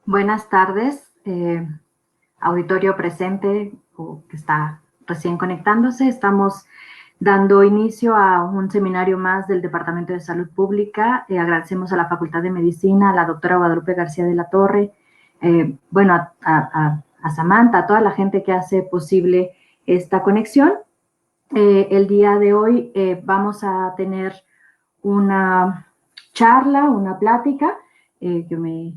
Buenas tardes, auditorio presente o que está recién conectándose. Estamos dando inicio a un seminario más del Departamento de Salud Pública. Agradecemos a la Facultad de Medicina, a la doctora Guadalupe García de la Torre, a Samantha, a toda la gente que hace posible esta conexión. El día de hoy vamos a tener una charla, una plática que me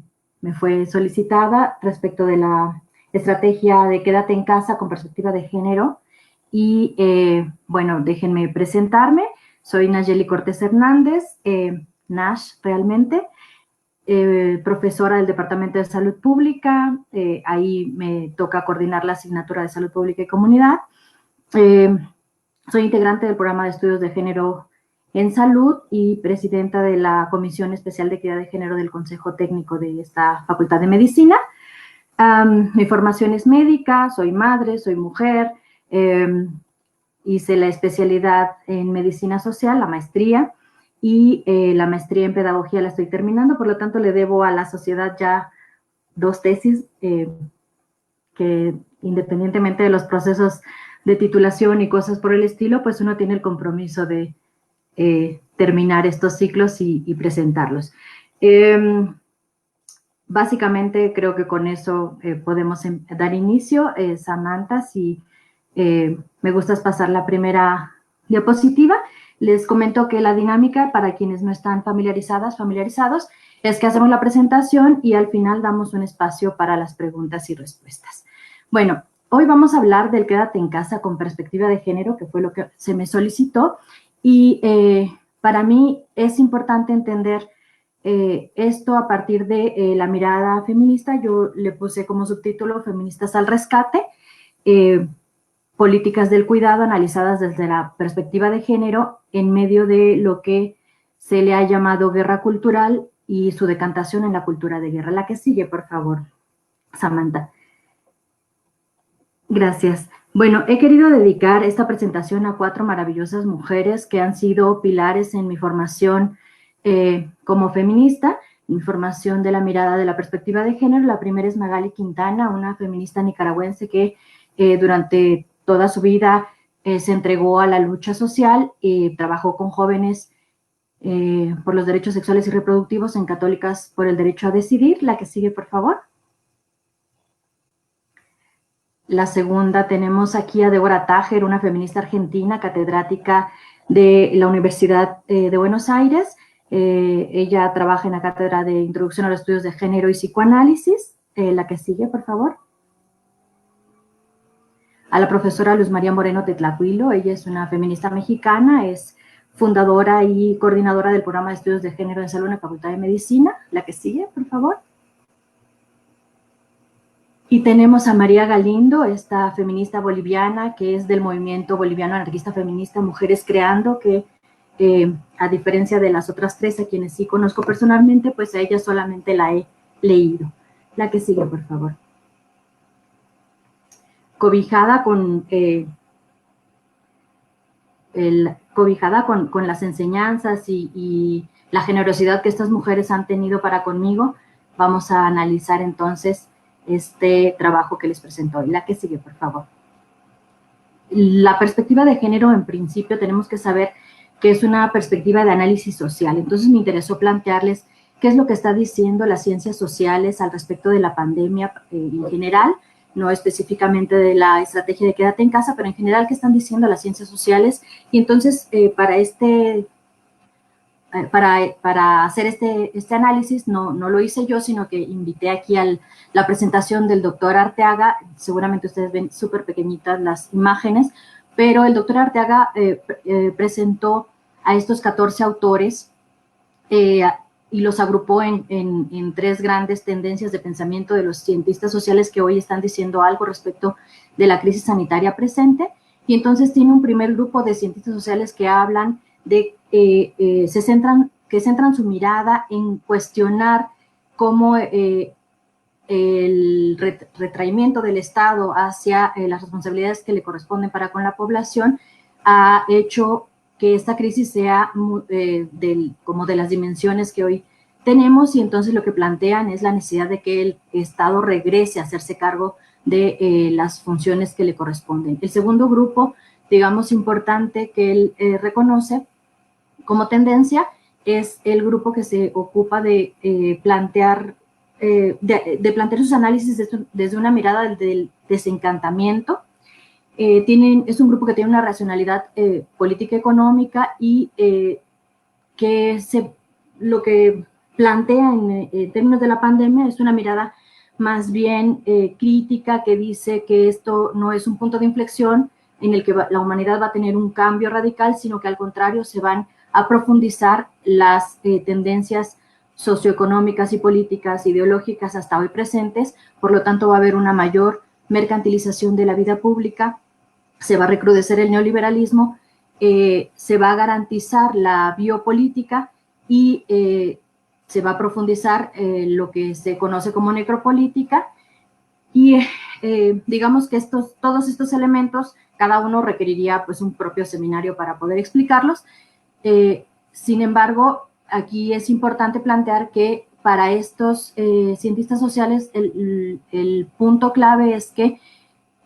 fue solicitada respecto de la estrategia de quédate en casa con perspectiva de género. Y bueno, déjenme presentarme. Soy Nayeli Cortés Hernández, Nash realmente, profesora del Departamento de Salud Pública. Ahí me toca coordinar la asignatura de Salud Pública y Comunidad. Soy integrante del programa de estudios de género en salud y presidenta de la Comisión Especial de Equidad de Género del Consejo Técnico de esta Facultad de Medicina. Mi formación es médica, soy madre, soy mujer, hice la especialidad en medicina social, la maestría, y la maestría en pedagogía la estoy terminando, por lo tanto le debo a la sociedad ya 2 tesis que independientemente de los procesos de titulación y cosas por el estilo, pues uno tiene el compromiso de terminar estos ciclos y presentarlos. Básicamente creo que con eso podemos dar inicio. Samantha, si me gustas pasar la primera diapositiva. Les comento que la dinámica, para quienes no están familiarizados, es que hacemos la presentación y al final damos un espacio para las preguntas y respuestas. Bueno, hoy vamos a hablar del quédate en casa con perspectiva de género, que fue lo que se me solicitó, y para mí es importante entender esto a partir de la mirada feminista. Yo le puse como subtítulo Feministas al Rescate, políticas del cuidado analizadas desde la perspectiva de género en medio de lo que se le ha llamado guerra cultural y su decantación en la cultura de guerra. La que sigue, por favor, Samantha. Gracias. Bueno, he querido dedicar esta presentación a 4 maravillosas mujeres que han sido pilares en mi formación como feminista, mi formación de la mirada de la perspectiva de género. La primera es Magali Quintana, una feminista nicaragüense que durante toda su vida se entregó a la lucha social y trabajó con jóvenes por los derechos sexuales y reproductivos en Católicas por el Derecho a Decidir. La que sigue, por favor. La segunda tenemos aquí a Débora Tájer, una feminista argentina, catedrática de la Universidad de Buenos Aires. Ella trabaja en la cátedra de Introducción a los Estudios de Género y Psicoanálisis. La que sigue, por favor. A la profesora Luz María Moreno Tetlacuilo. Ella es una feminista mexicana, es fundadora y coordinadora del programa de estudios de género en salud en la Facultad de Medicina. La que sigue, por favor. Y tenemos a María Galindo, esta feminista boliviana que es del movimiento boliviano anarquista feminista Mujeres Creando, que a diferencia de las otras 3 a quienes sí conozco personalmente, pues a ella solamente la he leído. La que sigue, por favor. Cobijada con las enseñanzas y la generosidad que estas mujeres han tenido para conmigo, vamos a analizar entonces este trabajo que les presento hoy. La que sigue, por favor. La perspectiva de género, en principio, tenemos que saber que es una perspectiva de análisis social. Entonces me interesó plantearles qué es lo que está diciendo las ciencias sociales al respecto de la pandemia en general, no específicamente de la estrategia de quédate en casa, pero en general qué están diciendo las ciencias sociales. Y entonces para hacer este análisis no lo hice yo, sino que invité aquí a la presentación del doctor Arteaga. Seguramente ustedes ven súper pequeñitas las imágenes, pero el doctor Arteaga presentó a estos 14 autores y los agrupó en 3 grandes tendencias de pensamiento de los cientistas sociales que hoy están diciendo algo respecto de la crisis sanitaria presente. Y entonces tiene un primer grupo de cientistas sociales que hablan de que centran su mirada en cuestionar cómo el retraimiento del Estado hacia las responsabilidades que le corresponden para con la población ha hecho que esta crisis sea como de las dimensiones que hoy tenemos, y entonces lo que plantean es la necesidad de que el Estado regrese a hacerse cargo de las funciones que le corresponden. El segundo grupo, digamos, importante que él reconoce como tendencia es el grupo que se ocupa de plantear sus análisis desde una mirada del desencantamiento. Es un grupo que tiene una racionalidad política económica y lo que plantea en términos de la pandemia es una mirada más bien crítica, que dice que esto no es un punto de inflexión en el que la humanidad va a tener un cambio radical, sino que al contrario se van a profundizar las tendencias socioeconómicas y políticas, ideológicas hasta hoy presentes. Por lo tanto, va a haber una mayor mercantilización de la vida pública, se va a recrudecer el neoliberalismo, se va a garantizar la biopolítica y se va a profundizar lo que se conoce como necropolítica. Y digamos que todos estos elementos, cada uno requeriría pues un propio seminario para poder explicarlos. Sin embargo, aquí es importante plantear que para estos cientistas sociales el punto clave es que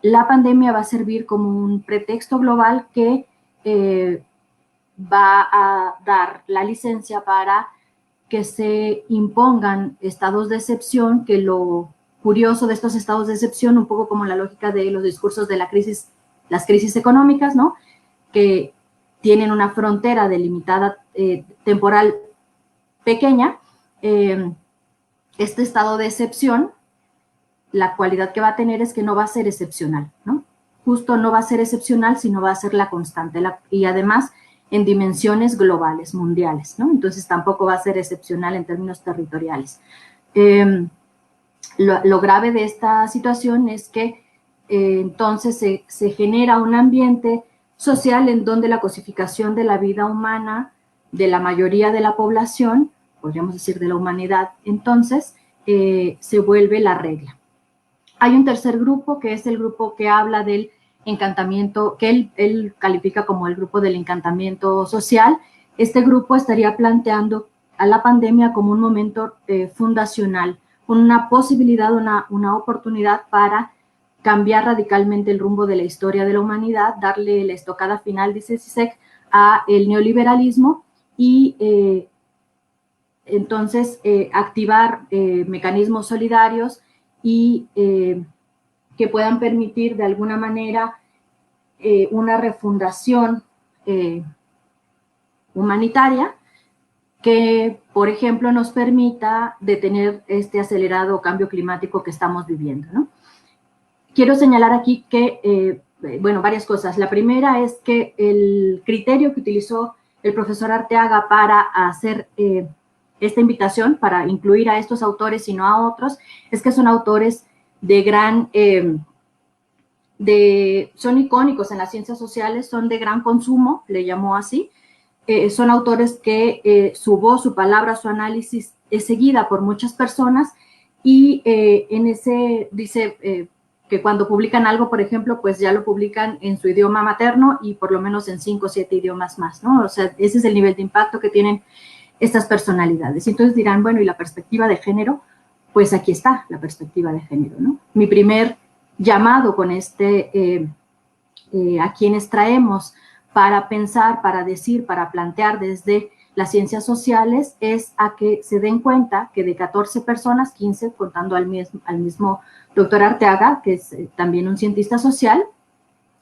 la pandemia va a servir como un pretexto global que va a dar la licencia para que se impongan estados de excepción, que lo curioso de estos estados de excepción, un poco como la lógica de los discursos de las crisis económicas, ¿no? Que tienen una frontera delimitada temporal pequeña, este estado de excepción, la cualidad que va a tener es que no va a ser excepcional, ¿no? Justo no va a ser excepcional, sino va a ser la constante, y además en dimensiones globales, mundiales, ¿no? Entonces tampoco va a ser excepcional en términos territoriales. Lo grave de esta situación es que entonces se genera un ambiente social en donde la cosificación de la vida humana de la mayoría de la población, podríamos decir de la humanidad, entonces se vuelve la regla. Hay un tercer grupo, que es el grupo que habla del encantamiento, que él califica como el grupo del encantamiento social. Este grupo estaría planteando a la pandemia como un momento fundacional, una posibilidad, una oportunidad para cambiar radicalmente el rumbo de la historia de la humanidad, darle la estocada final, dice Zizek, a el neoliberalismo y entonces activar mecanismos solidarios y que puedan permitir de alguna manera una refundación humanitaria que, por ejemplo, nos permita detener este acelerado cambio climático que estamos viviendo, ¿no? Quiero señalar aquí que, bueno, varias cosas. La primera es que el criterio que utilizó el profesor Arteaga para hacer esta invitación, para incluir a estos autores y no a otros, es que son autores de gran, son icónicos en las ciencias sociales, son de gran consumo, le llamó así, son autores que su voz, su palabra, su análisis es seguida por muchas personas y en ese, dice que cuando publican algo, por ejemplo, pues ya lo publican en su idioma materno y por lo menos en 5 o 7 idiomas más, ¿no? O sea, ese es el nivel de impacto que tienen estas personalidades. Y entonces dirán, bueno, ¿y la perspectiva de género? Pues aquí está la perspectiva de género, ¿no? Mi primer llamado con a quienes traemos para pensar, para decir, para plantear desde las ciencias sociales es a que se den cuenta que de 14 personas, 15, contando al mismo doctor Arteaga, que es también un cientista social,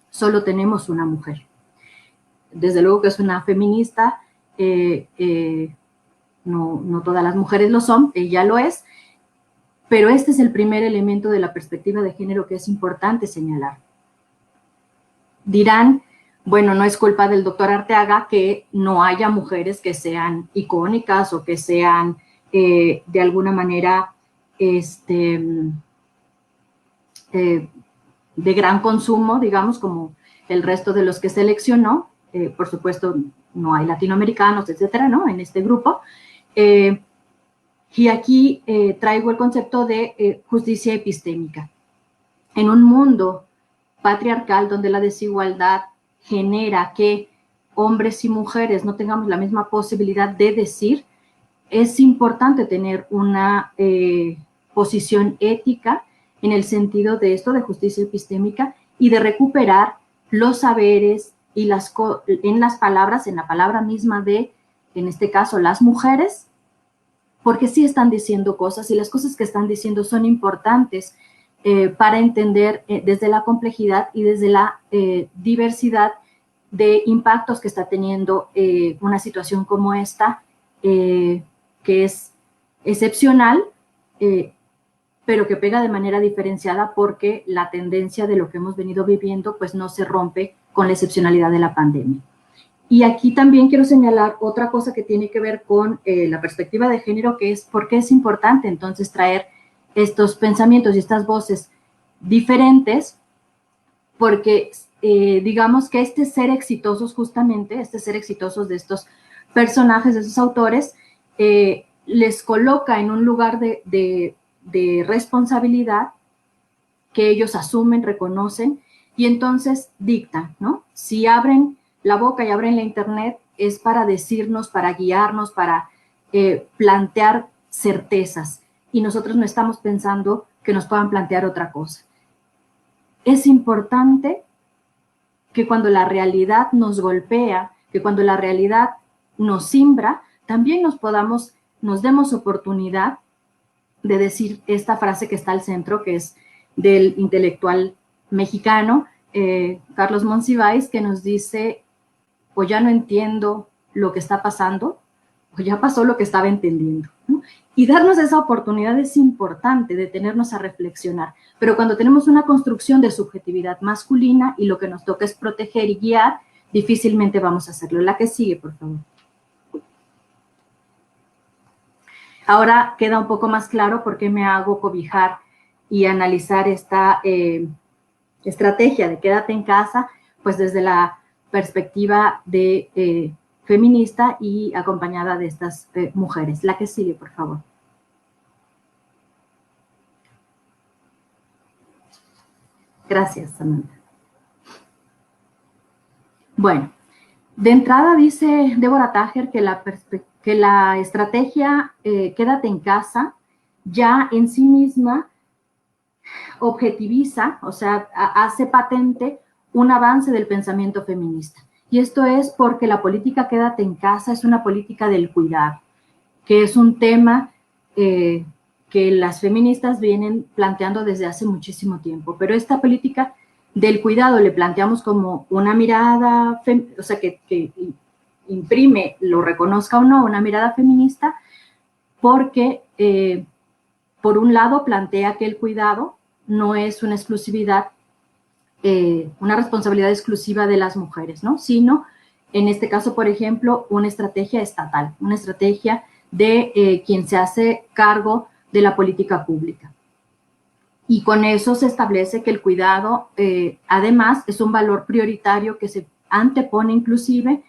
solo tenemos una mujer. Desde luego que es una feminista, no todas las mujeres lo son, ella lo es, pero este es el primer elemento de la perspectiva de género que es importante señalar. Dirán, bueno, no es culpa del doctor Arteaga que no haya mujeres que sean icónicas o que sean de alguna manera de gran consumo, digamos, como el resto de los que seleccionó. Por supuesto, no hay latinoamericanos, etcétera, ¿no? En este grupo. Y aquí traigo el concepto de justicia epistémica. En un mundo patriarcal donde la desigualdad genera que hombres y mujeres no tengamos la misma posibilidad de decir, es importante tener una posición ética en el sentido de esto, de justicia epistémica, y de recuperar los saberes y en las palabras, en la palabra misma de, en este caso, las mujeres, porque sí están diciendo cosas y las cosas que están diciendo son importantes para entender desde la complejidad y desde la diversidad de impactos que está teniendo una situación como esta, que es excepcional, pero que pega de manera diferenciada porque la tendencia de lo que hemos venido viviendo pues no se rompe con la excepcionalidad de la pandemia. Y aquí también quiero señalar otra cosa que tiene que ver con la perspectiva de género, que es por qué es importante entonces traer estos pensamientos y estas voces diferentes, porque digamos que este ser exitosos justamente, este ser exitosos de estos personajes, de esos autores, les coloca en un lugar de responsabilidad que ellos asumen, reconocen, y entonces dictan, ¿no? Si abren la boca y abren la internet es para decirnos, para guiarnos, para plantear certezas, y nosotros no estamos pensando que nos puedan plantear otra cosa. Es importante que cuando la realidad nos golpea, que cuando la realidad nos simbra, también nos demos oportunidad de decir esta frase que está al centro, que es del intelectual mexicano, Carlos Monsiváis, que nos dice, o ya no entiendo lo que está pasando, o ya pasó lo que estaba entendiendo, ¿no? Y darnos esa oportunidad es importante, de detenernos a reflexionar. Pero cuando tenemos una construcción de subjetividad masculina y lo que nos toca es proteger y guiar, difícilmente vamos a hacerlo. La que sigue, por favor. Ahora queda un poco más claro por qué me hago cobijar y analizar esta estrategia de quédate en casa, pues desde la perspectiva de feminista y acompañada de estas mujeres. La que sigue, por favor. Gracias, Samantha. Bueno, de entrada dice Deborah Tager que la estrategia quédate en casa ya en sí misma objetiviza, o sea, hace patente un avance del pensamiento feminista. Y esto es porque la política quédate en casa es una política del cuidado, que es un tema que las feministas vienen planteando desde hace muchísimo tiempo. Pero esta política del cuidado le planteamos como una mirada, o sea, que imprime, lo reconozca o no, una mirada feminista, porque por un lado plantea que el cuidado no es una exclusividad, una responsabilidad exclusiva de las mujeres, ¿no? Sino, en este caso, por ejemplo, una estrategia estatal, una estrategia de quien se hace cargo de la política pública. Y con eso se establece que el cuidado, además, es un valor prioritario que se antepone inclusive,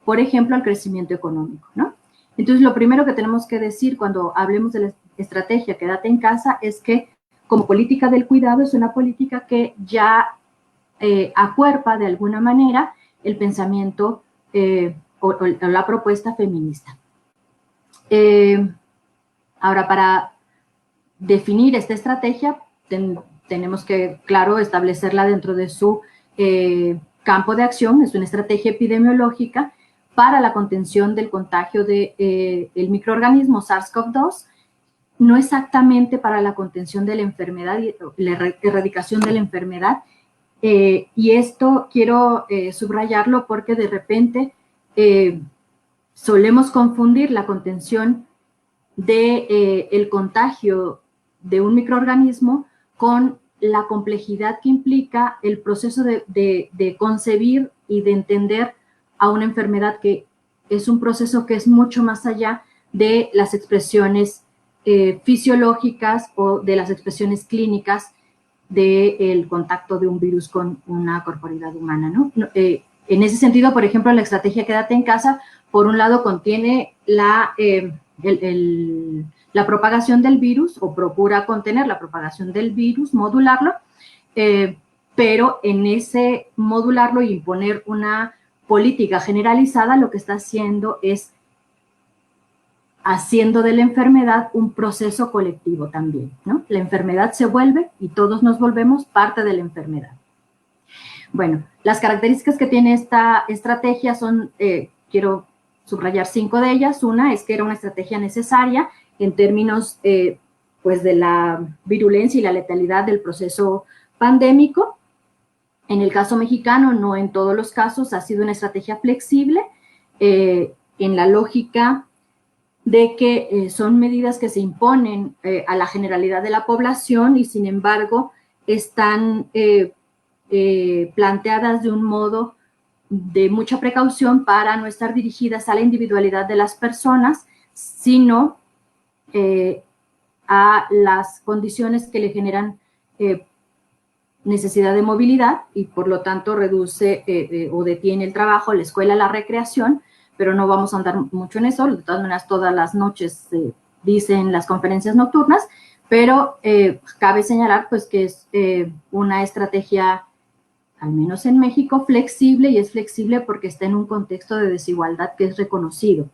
por ejemplo, al crecimiento económico, ¿no? Entonces, lo primero que tenemos que decir cuando hablemos de la estrategia quédate en casa es que como política del cuidado es una política que ya acuerpa de alguna manera el pensamiento o la propuesta feminista. Ahora, para definir esta estrategia, tenemos que, claro, establecerla dentro de su campo de acción. Es una estrategia epidemiológica para la contención del contagio del microorganismo SARS-CoV-2, no exactamente para la contención de la enfermedad y la erradicación de la enfermedad. Y esto quiero subrayarlo porque de repente solemos confundir la contención del contagio de un microorganismo con la complejidad que implica el proceso de concebir y de entender a una enfermedad, que es un proceso que es mucho más allá de las expresiones fisiológicas o de las expresiones clínicas del contacto de un virus con una corporeidad humana, ¿no? En ese sentido, por ejemplo, la estrategia quédate en casa, por un lado, contiene la propagación del virus, o procura contener la propagación del virus, modularlo, pero en ese modularlo y imponer una política generalizada, lo que está haciendo es haciendo de la enfermedad un proceso colectivo también, ¿no? La enfermedad se vuelve y todos nos volvemos parte de la enfermedad. Bueno, las características que tiene esta estrategia son, quiero subrayar 5 de ellas. Una es que era una estrategia necesaria en términos pues de la virulencia y la letalidad del proceso pandémico. En el caso mexicano, no en todos los casos, ha sido una estrategia flexible en la lógica de que son medidas que se imponen a la generalidad de la población y sin embargo están planteadas de un modo de mucha precaución para no estar dirigidas a la individualidad de las personas, sino a las condiciones que le generan necesidad de movilidad y por lo tanto reduce o detiene el trabajo, la escuela, la recreación, pero no vamos a andar mucho en eso. De todas maneras, todas las noches se dicen las conferencias nocturnas, pero cabe señalar pues que es una estrategia, al menos en México, flexible, y es flexible porque está en un contexto de desigualdad que es reconocido,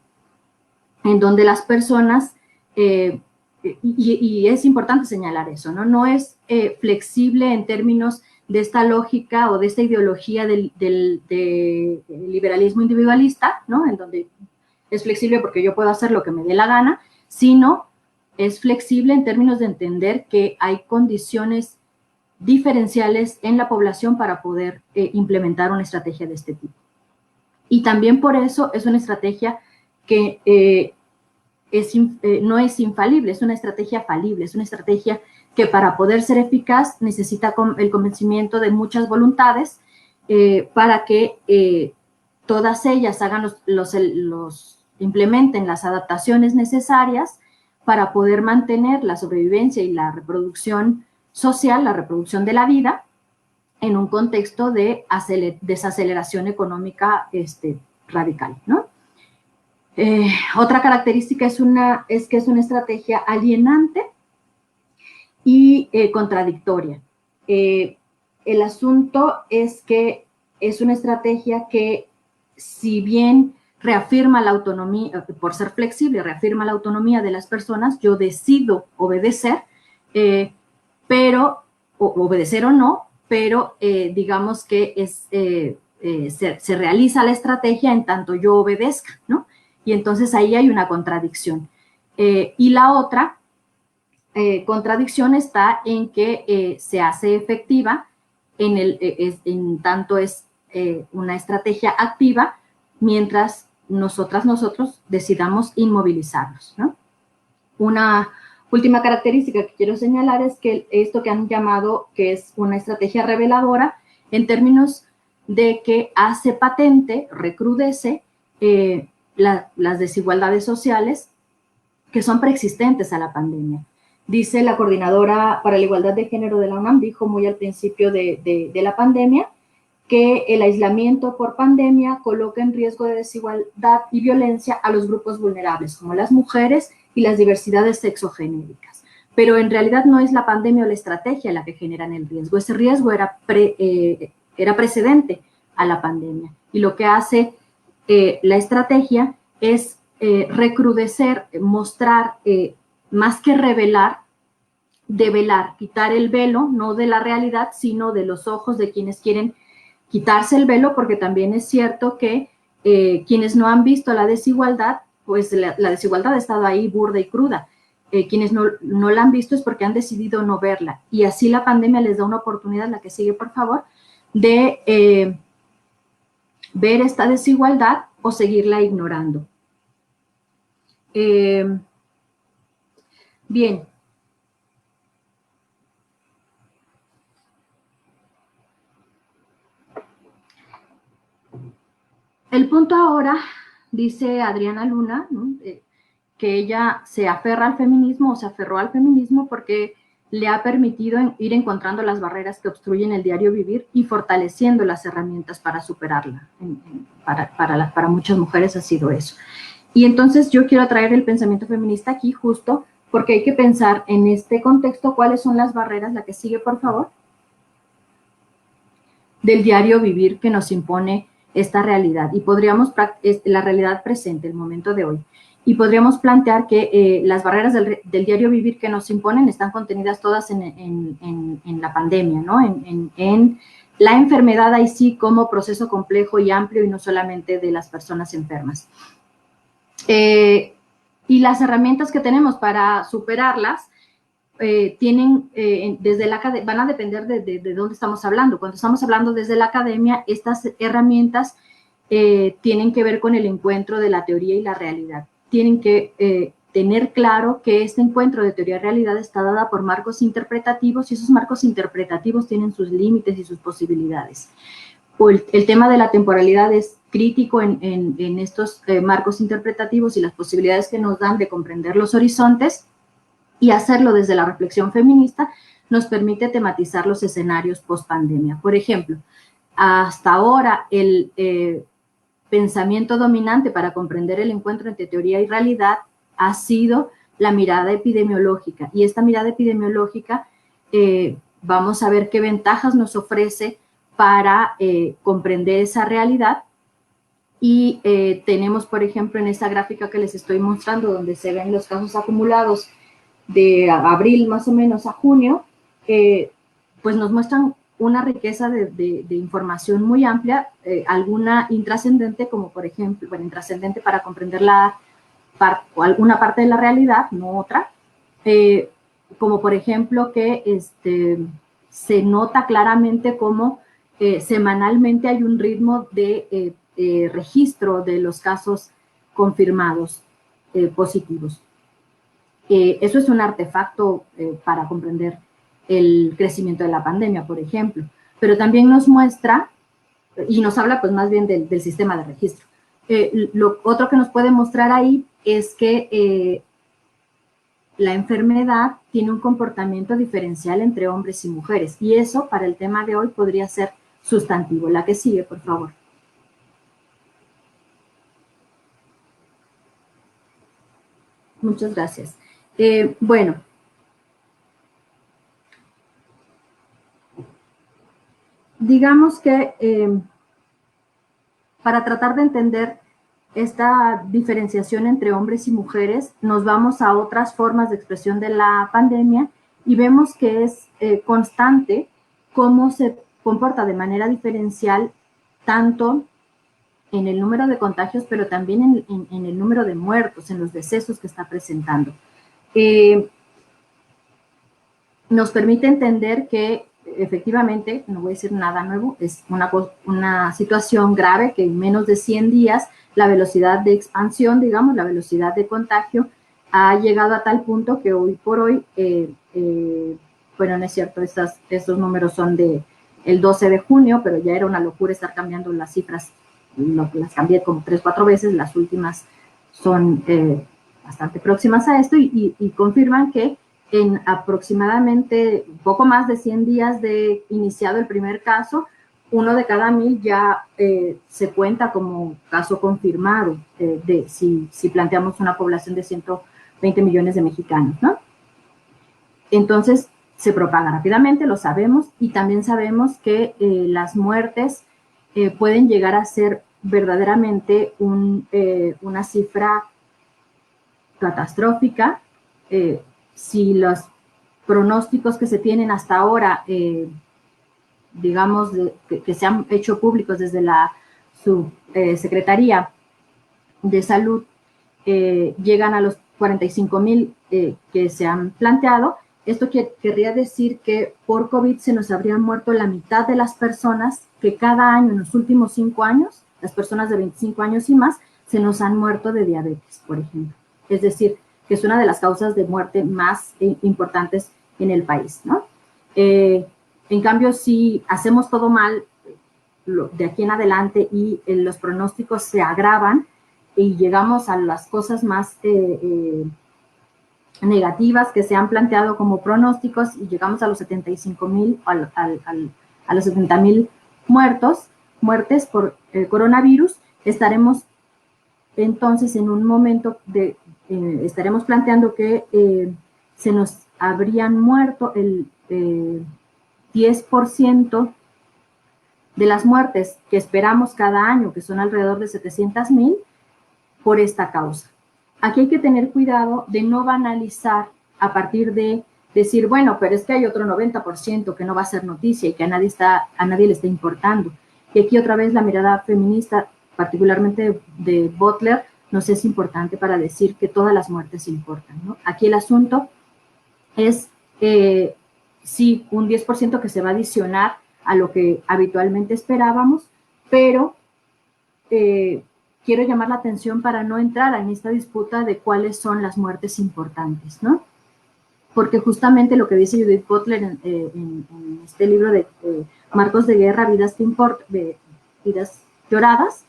en donde las personas, y es importante señalar eso, ¿no? No es flexible en términos de esta lógica o de esta ideología del liberalismo individualista, ¿no? En donde es flexible porque yo puedo hacer lo que me dé la gana, sino es flexible en términos de entender que hay condiciones diferenciales en la población para poder implementar una estrategia de este tipo. Y también por eso es una estrategia que no es infalible, es una estrategia falible, es una estrategia que para poder ser eficaz necesita el convencimiento de muchas voluntades para que todas ellas hagan implementen las adaptaciones necesarias para poder mantener la sobrevivencia y la reproducción social, la reproducción de la vida, en un contexto de desaceleración económica radical, ¿no? Otra característica es que es una estrategia alienante y contradictoria. El asunto es que es una estrategia que, si bien reafirma la autonomía, por ser flexible, reafirma la autonomía de las personas, yo decido obedecer, pero, obedecer o no, pero digamos que se realiza la estrategia en tanto yo obedezca, ¿no? Y entonces ahí hay una contradicción. Y la otra contradicción está en que se hace efectiva en tanto es una estrategia activa, mientras nosotros decidamos inmovilizarnos, ¿no? Una última característica que quiero señalar es que esto que han llamado que es una estrategia reveladora, en términos de que hace patente, recrudece las desigualdades sociales que son preexistentes a la pandemia. Dice la coordinadora para la igualdad de género de la UNAM, dijo muy al principio de la pandemia, que el aislamiento por pandemia coloca en riesgo de desigualdad y violencia a los grupos vulnerables, como las mujeres y las diversidades sexogenéricas. Pero en realidad no es la pandemia o la estrategia la que generan el riesgo. Ese riesgo era precedente a la pandemia. Y lo que hace la estrategia es recrudecer, mostrar, más que revelar, develar, quitar el velo, no de la realidad, sino de los ojos de quienes quieren quitarse el velo, porque también es cierto que quienes no han visto la desigualdad, pues la desigualdad ha estado ahí burda y cruda. Quienes no la han visto es porque han decidido no verla. Y así la pandemia les da una oportunidad, la que sigue por favor, de ver esta desigualdad o seguirla ignorando. Bien. El punto ahora, dice Adriana Luna, ¿no? Que ella se aferra al feminismo o se aferró al feminismo porque le ha permitido ir encontrando las barreras que obstruyen el diario vivir y fortaleciendo las herramientas para superarla. Para muchas mujeres ha sido eso. Y entonces yo quiero traer el pensamiento feminista aquí justo porque hay que pensar en este contexto cuáles son las barreras, la que sigue por favor, del diario vivir que nos impone esta realidad y podríamos, la realidad presente, el momento de hoy. Y podríamos plantear que las barreras del diario vivir que nos imponen están contenidas todas en la pandemia, ¿no? En la enfermedad ahí sí como proceso complejo y amplio y no solamente de las personas enfermas. Y las herramientas que tenemos para superarlas tienen van a depender de dónde estamos hablando. Cuando estamos hablando desde la academia, estas herramientas tienen que ver con el encuentro de la teoría y la realidad. Tienen que tener claro que este encuentro de teoría y realidad está dada por marcos interpretativos y esos marcos interpretativos tienen sus límites y sus posibilidades. El tema de la temporalidad es crítico en estos marcos interpretativos y las posibilidades que nos dan de comprender los horizontes, y hacerlo desde la reflexión feminista nos permite tematizar los escenarios post-pandemia. Por ejemplo, hasta ahora el pensamiento dominante para comprender el encuentro entre teoría y realidad ha sido la mirada epidemiológica. Y esta mirada epidemiológica, vamos a ver qué ventajas nos ofrece para comprender esa realidad. Y tenemos, por ejemplo, en esta gráfica que les estoy mostrando, donde se ven los casos acumulados de abril más o menos a junio, pues nos muestran una riqueza de información muy amplia, alguna intrascendente, como por ejemplo, bueno, intrascendente para comprender alguna parte de la realidad, no otra, como por ejemplo que se nota claramente cómo semanalmente hay un ritmo de registro de los casos confirmados positivos. Eso es un artefacto para comprender el crecimiento de la pandemia, por ejemplo, pero también nos muestra y nos habla pues más bien del sistema de registro. Lo otro que nos puede mostrar ahí es que la enfermedad tiene un comportamiento diferencial entre hombres y mujeres y eso para el tema de hoy podría ser sustantivo. La que sigue, por favor. Muchas gracias. Bueno, digamos que para tratar de entender esta diferenciación entre hombres y mujeres, nos vamos a otras formas de expresión de la pandemia y vemos que es constante cómo se comporta de manera diferencial tanto en el número de contagios, pero también en el número de muertos, en los decesos que está presentando. Nos permite entender que efectivamente, no voy a decir nada nuevo, es una situación grave que en menos de 100 días la velocidad de expansión, digamos, la velocidad de contagio ha llegado a tal punto que hoy por hoy, bueno, no es cierto, estos números son del 12 de junio, pero ya era una locura estar cambiando las cifras, las cambié como 3 o 4 veces, las últimas son bastante próximas a esto y confirman que en aproximadamente poco más de 100 días de iniciado el primer caso, 1 de cada 1000 ya se cuenta como caso confirmado si planteamos una población de 120 millones de mexicanos, ¿no? Entonces, se propaga rápidamente, lo sabemos, y también sabemos que las muertes pueden llegar a ser verdaderamente una cifra catastrófica, si los pronósticos que se tienen hasta ahora, digamos, que se han hecho públicos desde la Subsecretaría de Salud, llegan a los 45,000 que se han planteado. Esto querría decir que por COVID se nos habrían muerto la mitad de las personas que cada año en los últimos 5 años, las personas de 25 años y más, se nos han muerto de diabetes, por ejemplo. Es decir, que es una de las causas de muerte más importantes en el país, ¿no? En cambio, si hacemos todo mal de aquí en adelante y los pronósticos se agravan y llegamos a las cosas más negativas que se han planteado como pronósticos y llegamos a los 75,000, a los 70,000 muertes por el coronavirus, estaremos entonces en un momento estaremos planteando que se nos habrían muerto el 10% de las muertes que esperamos cada año, que son alrededor de 700,000, por esta causa. Aquí hay que tener cuidado de no banalizar a partir de decir, bueno, pero es que hay otro 90% que no va a ser noticia y que a nadie le está importando. Y aquí otra vez la mirada feminista, particularmente de Butler, nos es importante para decir que todas las muertes importan, ¿no? Aquí el asunto es, sí, un 10% que se va a adicionar a lo que habitualmente esperábamos, pero quiero llamar la atención para no entrar en esta disputa de cuáles son las muertes importantes, ¿no? Porque justamente lo que dice Judith Butler en este libro de Marcos de Guerra, Vidas Lloradas,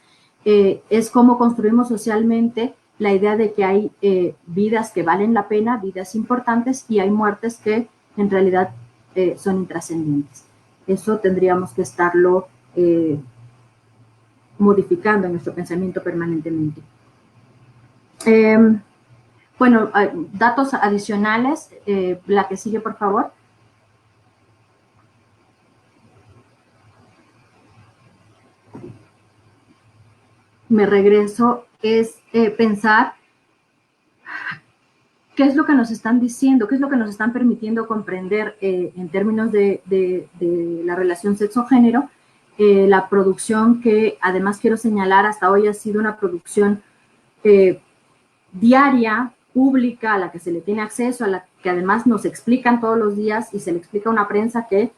es cómo construimos socialmente la idea de que hay vidas que valen la pena, vidas importantes, y hay muertes que en realidad son intrascendentes. Eso tendríamos que estarlo modificando en nuestro pensamiento permanentemente. Bueno, datos adicionales, la que sigue, por favor. Me regreso, es pensar qué es lo que nos están diciendo, qué es lo que nos están permitiendo comprender en términos de la relación sexo-género, la producción que además quiero señalar hasta hoy ha sido una producción diaria, pública, a la que se le tiene acceso, a la que además nos explican todos los días y se le explica a una prensa que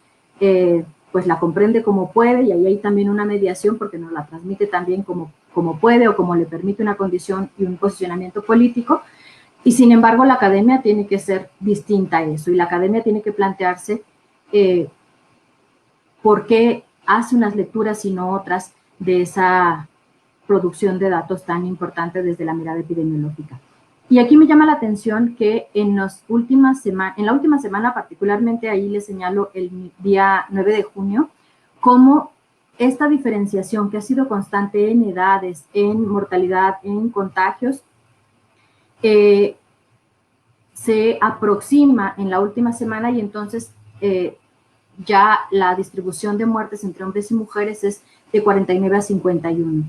pues la comprende como puede, y ahí hay también una mediación porque nos la transmite también como puede o como le permite una condición y un posicionamiento político. Y sin embargo la academia tiene que ser distinta a eso, y la academia tiene que plantearse por qué hace unas lecturas y no otras de esa producción de datos tan importante desde la mirada epidemiológica. Y aquí me llama la atención que en la última semana, particularmente ahí les señalo el día 9 de junio, cómo esta diferenciación que ha sido constante en edades, en mortalidad, en contagios, se aproxima en la última semana, y entonces ya la distribución de muertes entre hombres y mujeres es de 49 a 51.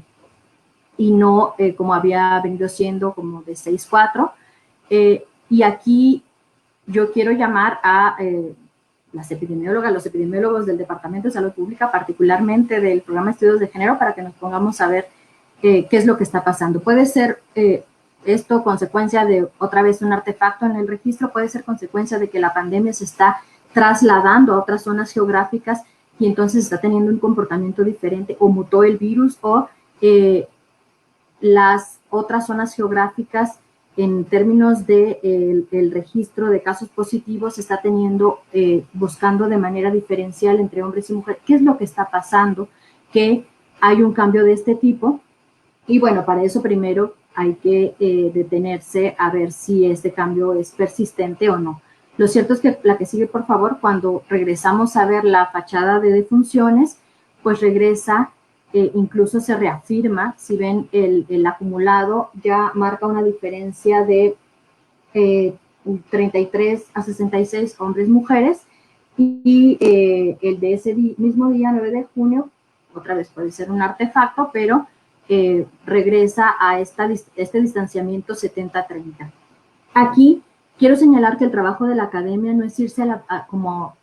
Y no como había venido siendo como de 6-4. Y aquí yo quiero llamar a las epidemiólogas, los epidemiólogos del Departamento de Salud Pública, particularmente del Programa de Estudios de Género, para que nos pongamos a ver qué es lo que está pasando. Puede ser esto consecuencia de, otra vez, un artefacto en el registro, puede ser consecuencia de que la pandemia se está trasladando a otras zonas geográficas y entonces está teniendo un comportamiento diferente, o mutó el virus, o las otras zonas geográficas en términos de el registro de casos positivos está teniendo, buscando de manera diferencial entre hombres y mujeres. ¿Qué es lo que está pasando? Que hay un cambio de este tipo, y bueno, para eso primero hay que detenerse a ver si este cambio es persistente o no. Lo cierto es que la que sigue, por favor, cuando regresamos a ver la fachada de defunciones, pues regresa, incluso se reafirma, si ven el acumulado ya marca una diferencia de 33 a 66 hombres-mujeres, y el de ese mismo día, 9 de junio, otra vez puede ser un artefacto, pero regresa a este distanciamiento 70-30. Aquí quiero señalar que el trabajo de la academia no es irse como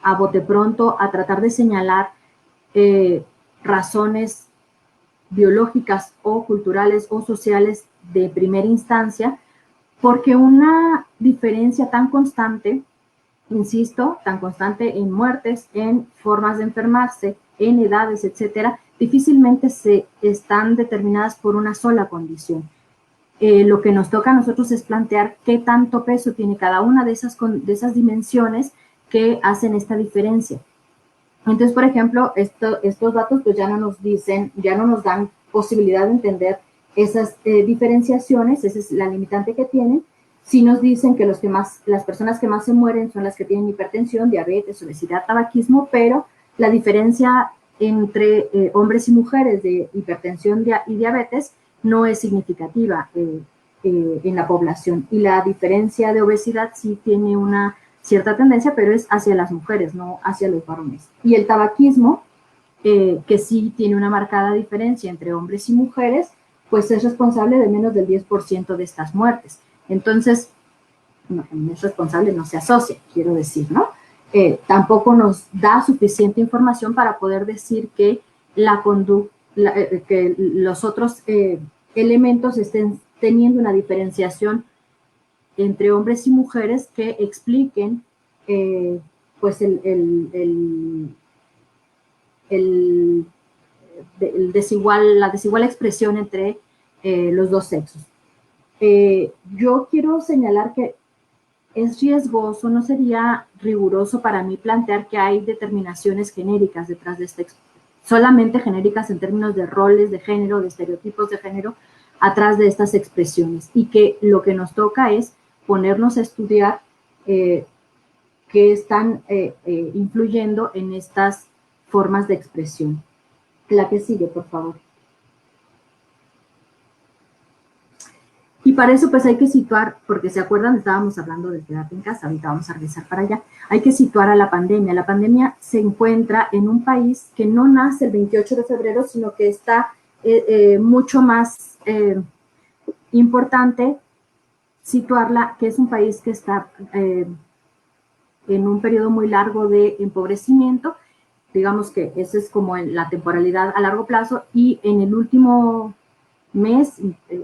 a bote pronto a tratar de señalar razones biológicas o culturales o sociales de primera instancia, porque una diferencia tan constante, insisto, tan constante en muertes, en formas de enfermarse, en edades, etcétera, difícilmente se están determinadas por una sola condición. Lo que nos toca a nosotros es plantear qué tanto peso tiene cada una de esas dimensiones que hacen esta diferencia. Entonces, por ejemplo, estos datos pues ya no nos dicen, ya no nos dan posibilidad de entender esas diferenciaciones, esa es la limitante que tienen. Sí nos dicen que las personas que más se mueren son las que tienen hipertensión, diabetes, obesidad, tabaquismo, pero la diferencia entre hombres y mujeres de hipertensión y diabetes no es significativa en la población. Y la diferencia de obesidad sí tiene una cierta tendencia, pero es hacia las mujeres, no hacia los varones. Y el tabaquismo que sí tiene una marcada diferencia entre hombres y mujeres, pues es responsable de menos del 10% de estas muertes. Entonces, no es responsable, no se asocia, quiero decir, ¿no? Tampoco nos da suficiente información para poder decir que que los otros elementos estén teniendo una diferenciación entre hombres y mujeres que expliquen pues la desigual expresión entre los dos sexos. Yo quiero señalar que es riesgoso, no sería riguroso para mí plantear que hay determinaciones genéricas detrás de solamente genéricas en términos de roles de género, de estereotipos de género, atrás de estas expresiones, y que lo que nos toca es ponernos a estudiar qué están influyendo en estas formas de expresión. La que sigue, por favor. Y para eso pues hay que situar, porque se acuerdan, estábamos hablando de quedarte en casa, ahorita vamos a regresar para allá, hay que situar a la pandemia. La pandemia se encuentra en un país que no nace el 28 de febrero, sino que está mucho más importante situarla, que es un país que está en un periodo muy largo de empobrecimiento, digamos que esa es como la temporalidad a largo plazo, y en el último mes,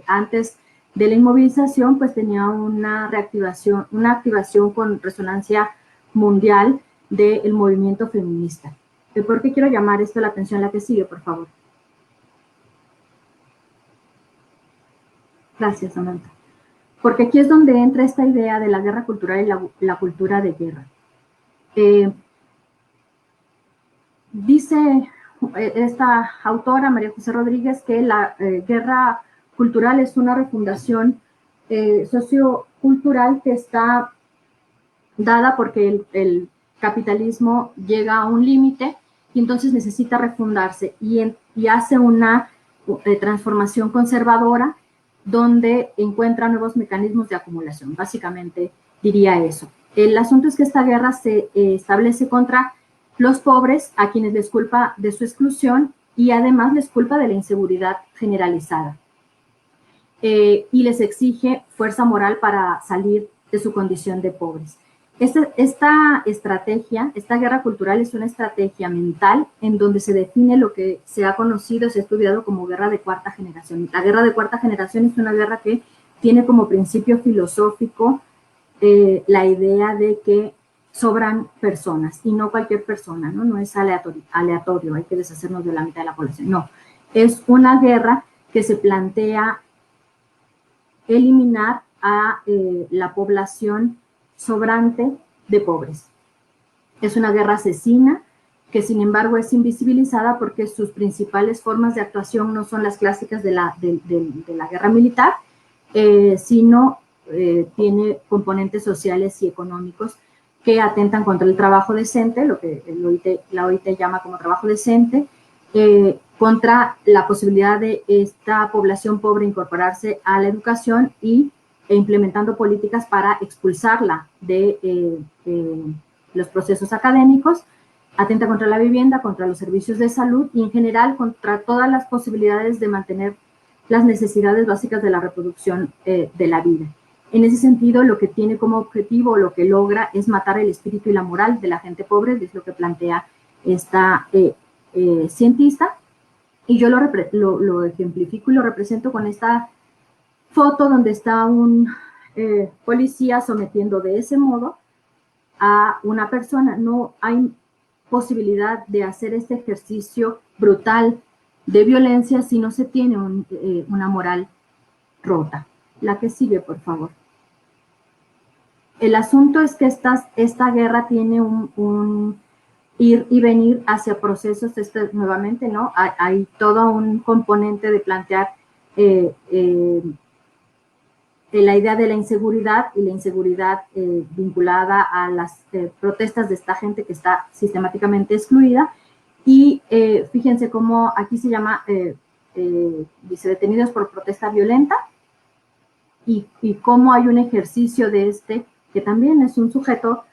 antes de la inmovilización, pues tenía una reactivación, una activación con resonancia mundial del movimiento feminista. ¿Por qué quiero llamar esto la atención? La que sigue, por favor. Gracias, Samantha. Porque aquí es donde entra esta idea de la guerra cultural y la cultura de guerra. Dice esta autora, María José Rodríguez, que la guerra cultural es una refundación sociocultural que está dada porque el capitalismo llega a un límite y entonces necesita refundarse y hace una transformación conservadora donde encuentra nuevos mecanismos de acumulación. Básicamente diría eso. El asunto es que esta guerra se establece contra los pobres, a quienes les culpa de su exclusión y además les culpa de la inseguridad generalizada. Y les exige fuerza moral para salir de su condición de pobres. Esta estrategia, esta guerra cultural es una estrategia mental en donde se define lo que se ha conocido, se ha estudiado como guerra de cuarta generación. La guerra de cuarta generación es una guerra que tiene como principio filosófico la idea de que sobran personas y no cualquier persona, ¿no? No es aleatorio, hay que deshacernos de la mitad de la población. No, es una guerra que se plantea eliminar a la población sobrante de pobres. Es una guerra asesina que sin embargo es invisibilizada porque sus principales formas de actuación no son las clásicas de la guerra militar, sino tiene componentes sociales y económicos que atentan contra el trabajo decente, lo que la OIT llama como trabajo decente, contra la posibilidad de esta población pobre incorporarse a la educación e implementando políticas para expulsarla de los procesos académicos, atenta contra la vivienda, contra los servicios de salud y en general contra todas las posibilidades de mantener las necesidades básicas de la reproducción de la vida. En ese sentido, lo que tiene como objetivo, lo que logra es matar el espíritu y la moral de la gente pobre, es lo que plantea esta cientista, y yo lo ejemplifico y lo represento con esta foto donde está un policía sometiendo de ese modo a una persona. No hay posibilidad de hacer este ejercicio brutal de violencia si no se tiene una moral rota. La que sigue, por favor. El asunto es que esta guerra tiene un ir y venir hacia procesos, nuevamente, ¿no? Hay todo un componente de plantear la idea de la inseguridad y la inseguridad vinculada a las protestas de esta gente que está sistemáticamente excluida. Y fíjense cómo aquí se llama, dice, detenidos por protesta violenta, y cómo hay un ejercicio de que también es un sujeto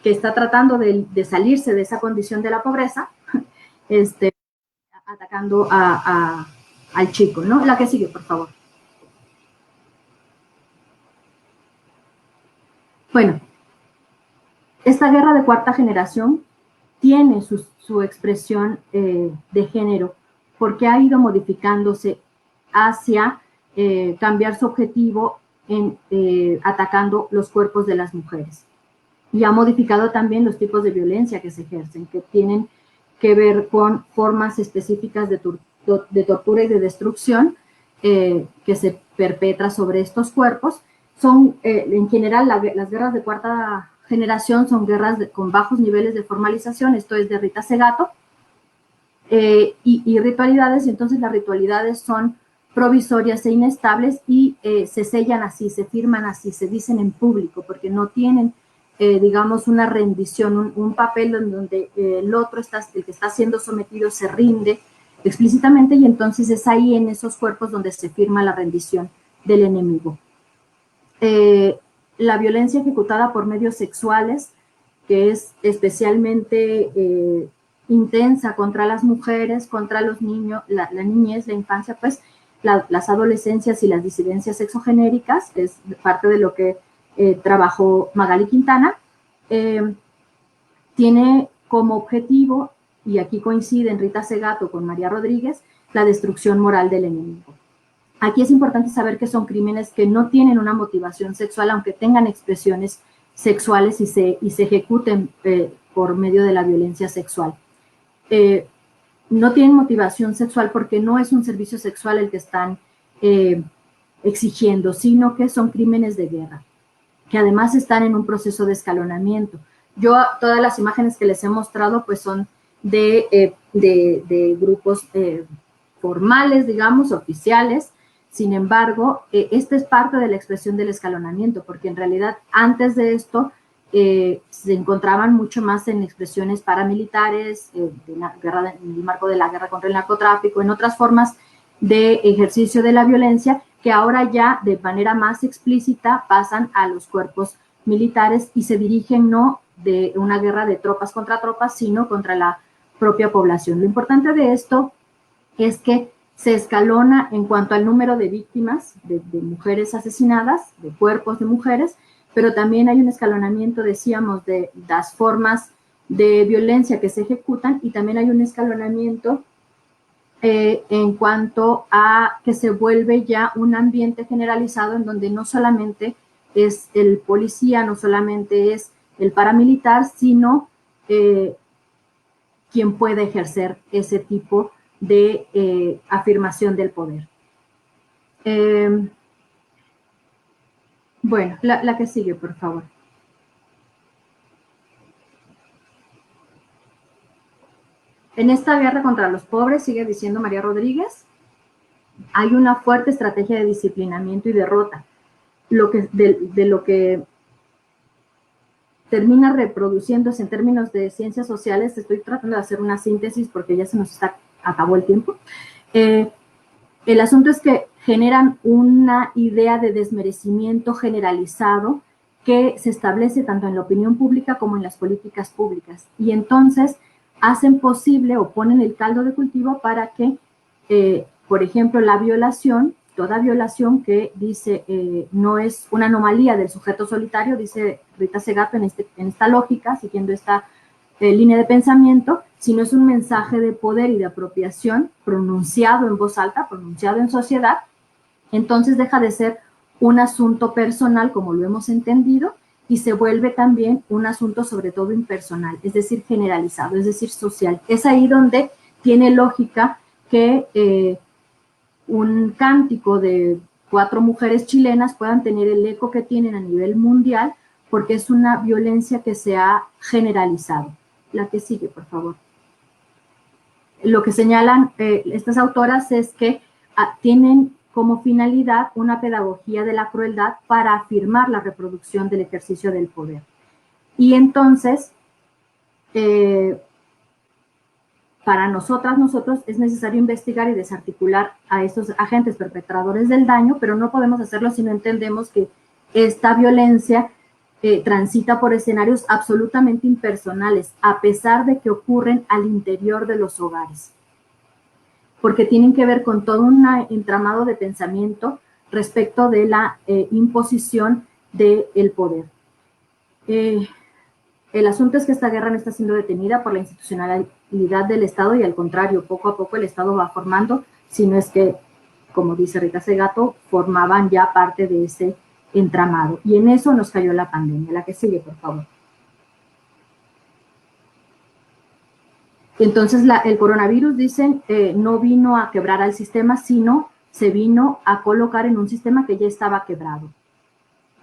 que está tratando de salirse de esa condición de la pobreza este, atacando al chico, ¿no? La que sigue, por favor. Bueno, esta guerra de cuarta generación tiene su expresión de género porque ha ido modificándose hacia cambiar su objetivo en atacando los cuerpos de las mujeres. Y ha modificado también los tipos de violencia que se ejercen, que tienen que ver con formas específicas de tortura y de destrucción que se perpetra sobre estos cuerpos. Son, en general, las guerras de cuarta generación son guerras con bajos niveles de formalización, esto es de Rita Segato, y ritualidades, y entonces las ritualidades son provisorias e inestables y se sellan así, se firman así, se dicen en público, porque no tienen, digamos, una rendición, un papel en donde el otro, el que está siendo sometido, se rinde explícitamente, y entonces es ahí en esos cuerpos donde se firma la rendición del enemigo. La violencia ejecutada por medios sexuales, que es especialmente intensa contra las mujeres, contra los niños, la niñez, la infancia, pues las adolescencias y las disidencias sexogenéricas, es parte de lo que trabajó Magali Quintana, tiene como objetivo, y aquí coinciden Rita Segato con María Rodríguez, la destrucción moral del enemigo. Aquí es importante saber que son crímenes que no tienen una motivación sexual, aunque tengan expresiones sexuales y se ejecuten por medio de la violencia sexual. No tienen motivación sexual porque no es un servicio sexual el que están exigiendo, sino que son crímenes de guerra, que además están en un proceso de escalonamiento. Todas las imágenes que les he mostrado pues son de grupos formales, digamos, oficiales. Sin embargo, esta es parte de la expresión del escalonamiento, porque en realidad antes de esto se encontraban mucho más en expresiones paramilitares, en el marco de la guerra contra el narcotráfico, en otras formas de ejercicio de la violencia, que ahora ya de manera más explícita pasan a los cuerpos militares y se dirigen no de una guerra de tropas contra tropas, sino contra la propia población. Lo importante de esto es que se escalona en cuanto al número de víctimas, de mujeres asesinadas, de cuerpos de mujeres, pero también hay un escalonamiento, decíamos, de las formas de violencia que se ejecutan, y también hay un escalonamiento en cuanto a que se vuelve ya un ambiente generalizado en donde no solamente es el policía, no solamente es el paramilitar, sino quien puede ejercer ese tipo de afirmación del poder. Bueno, la que sigue, por favor. En esta guerra contra los pobres, sigue diciendo María Rodríguez, hay una fuerte estrategia de disciplinamiento y derrota. De lo que termina reproduciéndose en términos de ciencias sociales, estoy tratando de hacer una síntesis porque ya se nos acabó el tiempo. El asunto es que generan una idea de desmerecimiento generalizado que se establece tanto en la opinión pública como en las políticas públicas. Y entonces hacen posible o ponen el caldo de cultivo para que, por ejemplo, la violación, toda violación que dice no es una anomalía del sujeto solitario, dice Rita Segato en esta lógica, siguiendo esta línea de pensamiento, sino es un mensaje de poder y de apropiación pronunciado en voz alta, pronunciado en sociedad, entonces deja de ser un asunto personal como lo hemos entendido y se vuelve también un asunto sobre todo impersonal, es decir, generalizado, es decir, social. Es ahí donde tiene lógica que un cántico de 4 mujeres chilenas puedan tener el eco que tienen a nivel mundial, porque es una violencia que se ha generalizado. La que sigue, por favor. Lo que señalan estas autoras es que tienen como finalidad una pedagogía de la crueldad para afirmar la reproducción del ejercicio del poder. Y entonces, para nosotros es necesario investigar y desarticular a estos agentes perpetradores del daño, pero no podemos hacerlo si no entendemos que esta violencia transita por escenarios absolutamente impersonales, a pesar de que ocurren al interior de los hogares, porque tienen que ver con todo un entramado de pensamiento respecto de la imposición del poder. El asunto es que esta guerra no está siendo detenida por la institucionalidad del Estado y al contrario, poco a poco el Estado va formando, si no es que, como dice Rita Segato, formaban ya parte de ese entramado. Y en eso nos cayó la pandemia. La que sigue, por favor. Entonces, el coronavirus, dicen, no vino a quebrar al sistema, sino se vino a colocar en un sistema que ya estaba quebrado.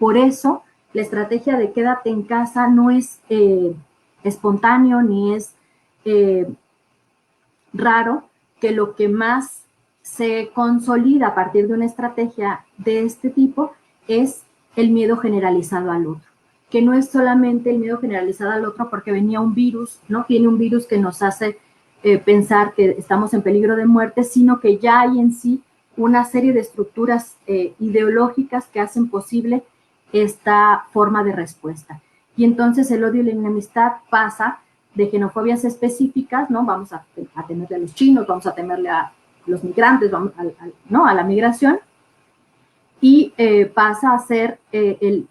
Por eso, la estrategia de quédate en casa no es espontáneo ni es raro, que lo que más se consolida a partir de una estrategia de este tipo es el miedo generalizado al otro, que no es solamente el miedo generalizado al otro porque venía un virus, ¿no? Viene un virus que nos hace pensar que estamos en peligro de muerte, sino que ya hay en sí una serie de estructuras ideológicas que hacen posible esta forma de respuesta. Y entonces el odio y la enemistad pasa de xenofobias específicas, ¿no? Vamos a temerle a los chinos, vamos a temerle a los migrantes, vamos ¿no? A la migración, y pasa a ser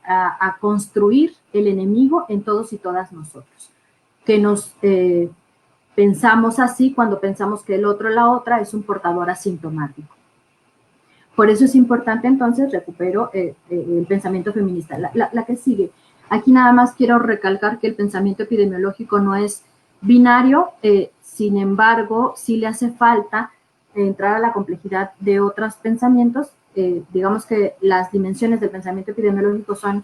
a construir el enemigo en todos y todas nosotros, que nos pensamos así cuando pensamos que el otro, la otra, es un portador asintomático. Por eso es importante, entonces, recupero el pensamiento feminista. La que sigue. Aquí nada más quiero recalcar que el pensamiento epidemiológico no es binario, sin embargo, sí le hace falta entrar a la complejidad de otros pensamientos. Digamos que las dimensiones del pensamiento epidemiológico son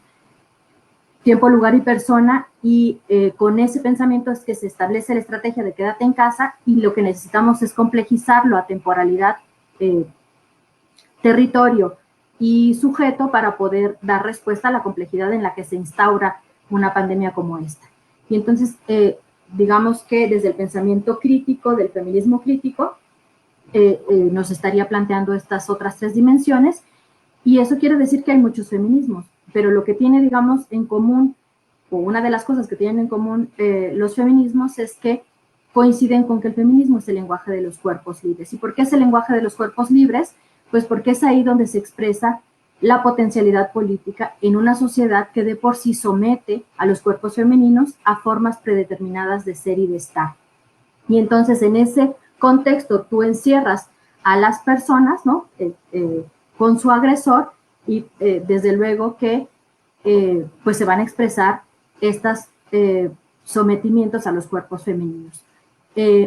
tiempo, lugar y persona, y con ese pensamiento es que se establece la estrategia de quédate en casa, y lo que necesitamos es complejizarlo a temporalidad, territorio y sujeto para poder dar respuesta a la complejidad en la que se instaura una pandemia como esta. Y entonces, digamos que desde el pensamiento crítico, del feminismo crítico, nos estaría planteando estas otras tres dimensiones, y eso quiere decir que hay muchos feminismos, pero lo que tiene, digamos, en común, o una de las cosas que tienen en común los feminismos es que coinciden con que el feminismo es el lenguaje de los cuerpos libres. ¿Y por qué es el lenguaje de los cuerpos libres? Pues porque es ahí donde se expresa la potencialidad política en una sociedad que de por sí somete a los cuerpos femeninos a formas predeterminadas de ser y de estar. Y entonces en ese contexto tú encierras a las personas, ¿no? Con su agresor, y desde luego que pues se van a expresar estos sometimientos a los cuerpos femeninos.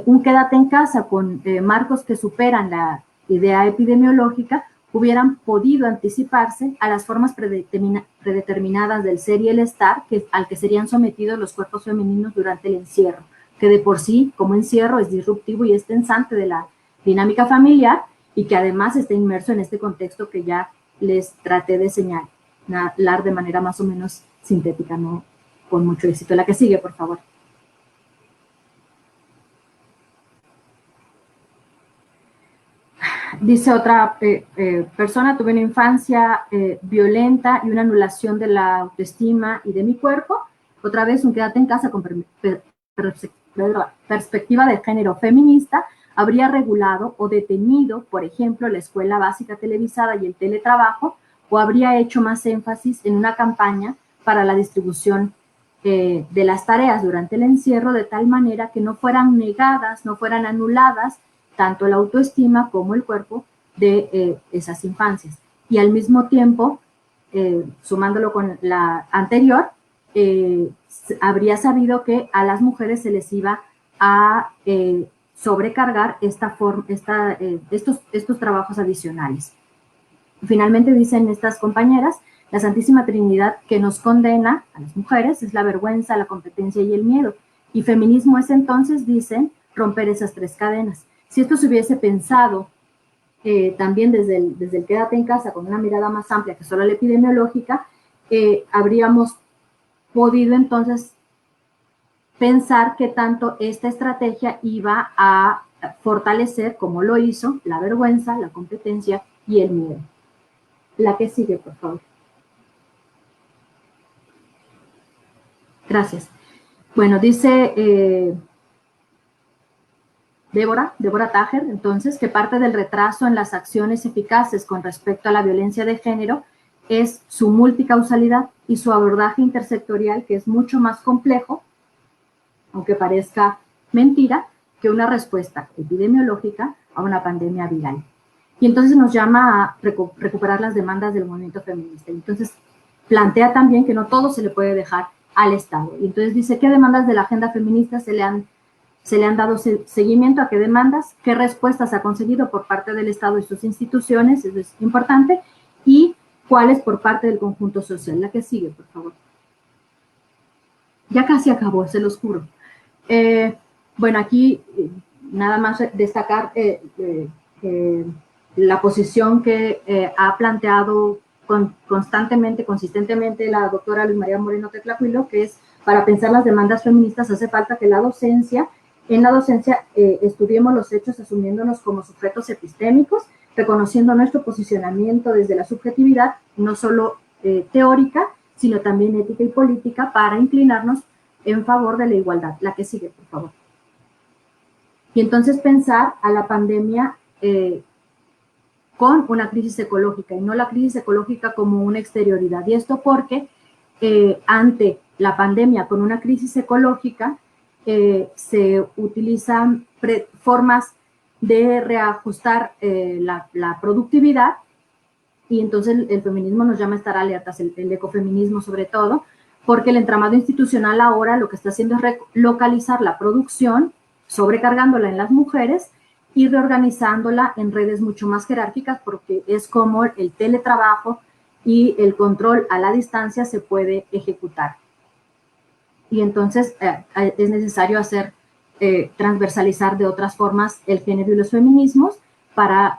Un quédate en casa con marcos que superan la idea epidemiológica hubieran podido anticiparse a las formas predeterminadas del ser y el estar al que serían sometidos los cuerpos femeninos durante el encierro, que de por sí, como encierro, es disruptivo y es tensante de la dinámica familiar, y que además está inmerso en este contexto que ya les traté de señalar de manera más o menos sintética, no con mucho éxito. La que sigue, por favor. Dice otra persona, tuve una infancia violenta y una anulación de la autoestima y de mi cuerpo. Otra vez, un quédate en casa con perspectiva de género feminista habría regulado o detenido, por ejemplo, la escuela básica televisada y el teletrabajo, o habría hecho más énfasis en una campaña para la distribución de las tareas durante el encierro, de tal manera que no fueran negadas, no fueran anuladas tanto la autoestima como el cuerpo de esas infancias. Y al mismo tiempo, sumándolo con la anterior, habría sabido que a las mujeres se les iba a sobrecargar estos trabajos adicionales. Finalmente dicen estas compañeras, la Santísima Trinidad que nos condena a las mujeres es la vergüenza, la competencia y el miedo. Y feminismo es entonces, dicen, romper esas tres cadenas. Si esto se hubiese pensado también desde el quédate en casa con una mirada más amplia que solo la epidemiológica, habríamos podido entonces pensar que tanto esta estrategia iba a fortalecer, como lo hizo, la vergüenza, la competencia y el miedo. La que sigue, por favor. Gracias. Bueno, dice Débora Tájer, entonces, que parte del retraso en las acciones eficaces con respecto a la violencia de género es su multicausalidad y su abordaje intersectorial, que es mucho más complejo, aunque parezca mentira, que una respuesta epidemiológica a una pandemia viral. Y entonces nos llama a recuperar las demandas del movimiento feminista. Entonces plantea también que no todo se le puede dejar al Estado. Y entonces dice qué demandas de la agenda feminista se le han dado seguimiento, a qué demandas, qué respuestas ha conseguido por parte del Estado y sus instituciones, eso es importante, y cuáles por parte del conjunto social. La que sigue, por favor. Ya casi acabó, se los juro. Bueno, aquí nada más destacar la posición que ha planteado consistentemente la doctora Luz María Moreno Teclacuilo, que es para pensar las demandas feministas hace falta que en la docencia estudiemos los hechos asumiéndonos como sujetos epistémicos, reconociendo nuestro posicionamiento desde la subjetividad, no solo teórica, sino también ética y política, para inclinarnos en favor de la igualdad. La que sigue, por favor. Y entonces pensar a la pandemia con una crisis ecológica y no la crisis ecológica como una exterioridad. Y esto porque ante la pandemia con una crisis ecológica se utilizan formas de reajustar la productividad, y entonces el feminismo nos llama a estar alertas, el ecofeminismo sobre todo, porque el entramado institucional ahora lo que está haciendo es localizar la producción, sobrecargándola en las mujeres y reorganizándola en redes mucho más jerárquicas, porque es como el teletrabajo y el control a la distancia se puede ejecutar. Y entonces es necesario transversalizar de otras formas el género y los feminismos para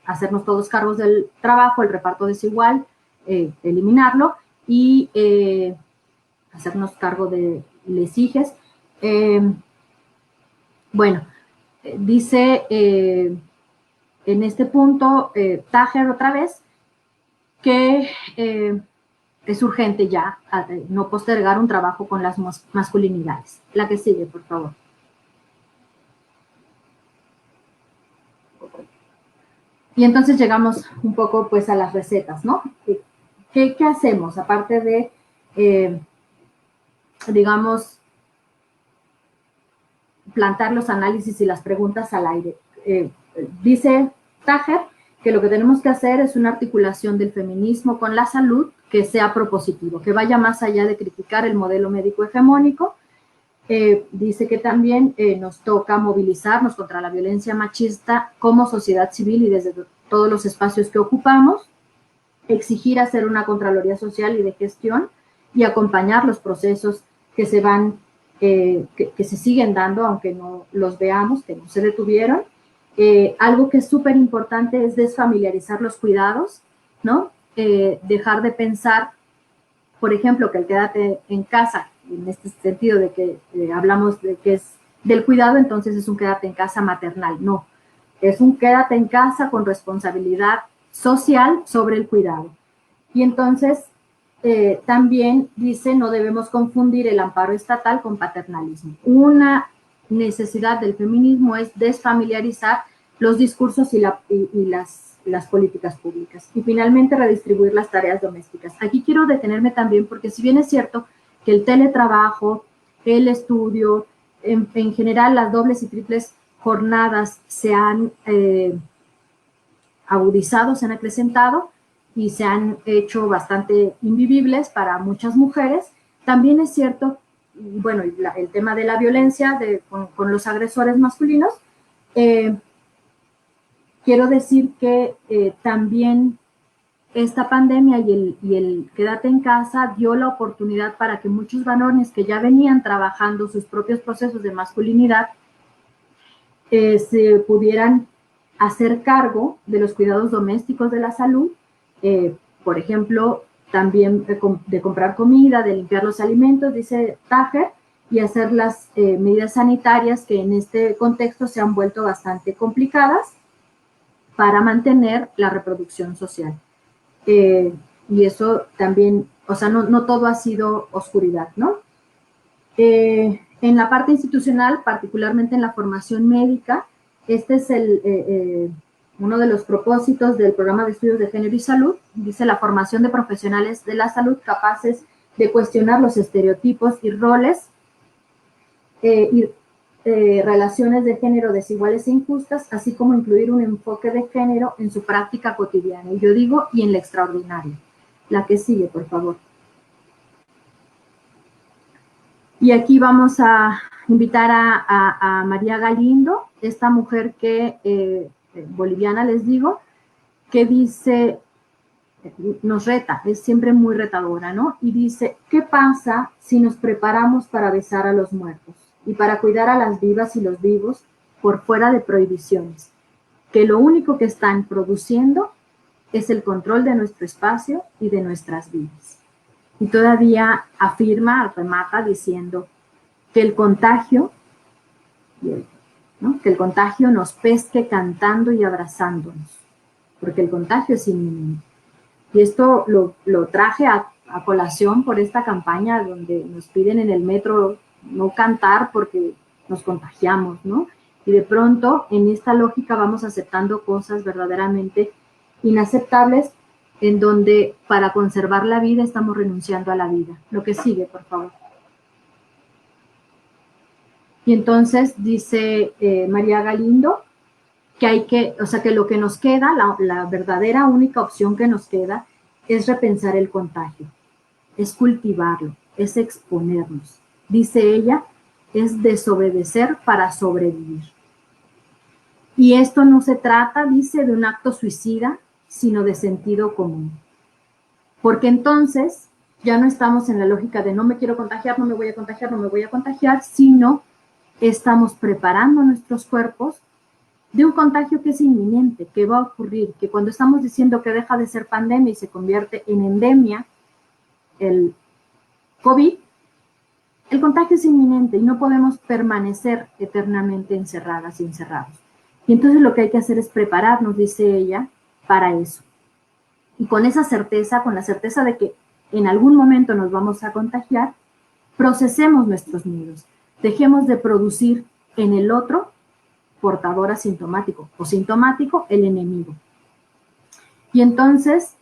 hacernos todos cargos del trabajo, el reparto desigual, eliminarlo y hacernos cargo de les hijes. Bueno, dice en este punto Tájer otra vez que es urgente ya no postergar un trabajo con las masculinidades. La que sigue, por favor. Y entonces llegamos un poco pues a las recetas, ¿no? ¿Qué hacemos? Aparte de, digamos, plantar los análisis y las preguntas al aire. Dice Tájer que lo que tenemos que hacer es una articulación del feminismo con la salud que sea propositivo, que vaya más allá de criticar el modelo médico hegemónico. Dice que también nos toca movilizarnos contra la violencia machista como sociedad civil y desde todos los espacios que ocupamos, exigir hacer una contraloría social y de gestión y acompañar los procesos que se van, que se siguen dando, aunque no los veamos, que no se detuvieron. Algo que es súper importante es desfamiliarizar los cuidados, ¿no? Dejar de pensar, por ejemplo, que el quédate en casa, en este sentido de que hablamos de que es del cuidado, entonces es un quédate en casa maternal. No, es un quédate en casa con responsabilidad social sobre el cuidado. Y entonces también dice, no debemos confundir el amparo estatal con paternalismo. Una necesidad del feminismo es desfamiliarizar los discursos y las políticas públicas. Y finalmente, redistribuir las tareas domésticas. Aquí quiero detenerme también porque si bien es cierto que el teletrabajo, el estudio, en general las dobles y triples jornadas se han agudizado, se han acrecentado y se han hecho bastante invivibles para muchas mujeres, también es cierto, bueno, el tema de la violencia con los agresores masculinos, quiero decir que también esta pandemia y el quédate en casa dio la oportunidad para que muchos varones que ya venían trabajando sus propios procesos de masculinidad se pudieran hacer cargo de los cuidados domésticos de la salud, por ejemplo, también de comprar comida, de limpiar los alimentos, dice Tájer, y hacer las medidas sanitarias que en este contexto se han vuelto bastante complicadas para mantener la reproducción social. Y eso también, o sea, no todo ha sido oscuridad, ¿no? En la parte institucional, particularmente en la formación médica, este es uno de los propósitos del programa de estudios de género y salud. Dice la formación de profesionales de la salud capaces de cuestionar los estereotipos y roles y relaciones de género desiguales e injustas, así como incluir un enfoque de género en su práctica cotidiana. Y yo digo, y en la extraordinaria. La que sigue, por favor. Y aquí vamos a invitar a María Galindo, esta mujer que, boliviana les digo, que dice, nos reta, es siempre muy retadora, ¿no? Y dice, ¿qué pasa si nos preparamos para besar a los muertos y para cuidar a las vivas y los vivos por fuera de prohibiciones? Que lo único que están produciendo es el control de nuestro espacio y de nuestras vidas. Y todavía afirma, remata diciendo que el contagio, ¿no? Que el contagio nos pesque cantando y abrazándonos, porque el contagio es inminente. Y esto lo traje a colación por esta campaña donde nos piden en el metro no cantar porque nos contagiamos, ¿no? Y de pronto en esta lógica vamos aceptando cosas verdaderamente inaceptables en donde para conservar la vida estamos renunciando a la vida. Lo que sigue, por favor. Y entonces dice María Galindo que hay que, o sea, que lo que nos queda, la verdadera única opción que nos queda es repensar el contagio, es cultivarlo, es exponernos. Dice ella, es desobedecer para sobrevivir. Y esto no se trata, dice, de un acto suicida, sino de sentido común. Porque entonces ya no estamos en la lógica de no me quiero contagiar, no me voy a contagiar, no me voy a contagiar, sino estamos preparando nuestros cuerpos de un contagio que es inminente, que va a ocurrir, que cuando estamos diciendo que deja de ser pandemia y se convierte en endemia, el COVID, el contagio es inminente y no podemos permanecer eternamente encerradas y encerrados. Y entonces lo que hay que hacer es prepararnos, dice ella, para eso. Y con esa certeza, con la certeza de que en algún momento nos vamos a contagiar, procesemos nuestros miedos. Dejemos de producir en el otro portador asintomático o sintomático el enemigo. Y entonces